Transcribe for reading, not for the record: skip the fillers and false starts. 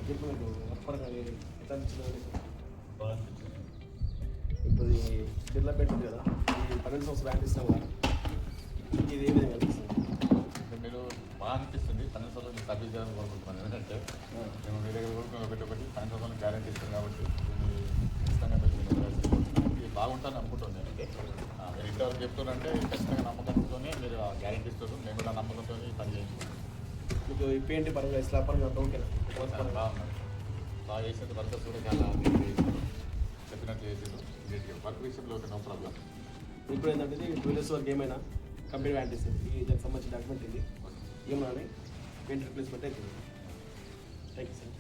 చెప్పు మీకు వర్క్ పరంగా ఎట్లా అనిపించింది? బాగా అనిపించింది. ఇప్పుడు ఈ బిర్లా పెట్టింది కదా, ఈ 12 సంవత్సరాలు బ్యాంక్ ఇస్తాం కదా, ఇది ఏ విధంగా అనిపిస్తుంది? అంటే మీరు బాగా అనిపిస్తుంది. 12 సంవత్సరాలు మీరు సర్వీస్ చేయాలని కోరుకుంటున్నాను. ఎందుకంటే మేము మీ దగ్గర కోరుకున్న ఒకటి 12 సంవత్సరాలు గ్యారెంటీ ఇస్తాం కాబట్టి దీన్ని ఖచ్చితంగా మీరు నెరవేర్చుకుంటున్నాను. ఇది బాగుంటుందని అనుకుంటున్నాను నేను. మీరు ఇంతవరకు చెప్తున్నారంటే ఖచ్చితంగా నమ్మకంతోనే మీరు ఆ గ్యారెంటీ ఇస్తారు. నేను కూడా నమ్మకంతో పని చేయించుకుంటాను. మీకు ఈ పెయింట్ పరంగా స్లాబ్ పరంగా అంతా ఓకేనా? బాగున్నాడు. బాగా చేసేది వర్కర్స్ కూడా చాలా నీట్గా చేశారు. చెప్పినట్లు చేసారు. నీట్గా వర్క్ విషయంలో ఒక నో ప్రాబ్లం. ఇప్పుడు ఏంటంటే ఇది 2 years వరకు ఏమైనా కంపెనీ వ్యారంటీ ఇస్తుంది. ఈ దానికి సంబంధించిన డాక్యుమెంట్ ఇది ఏమన్నా పెయింట్ రిప్లేస్మెంట్ అవుతుంది. Thank you sir.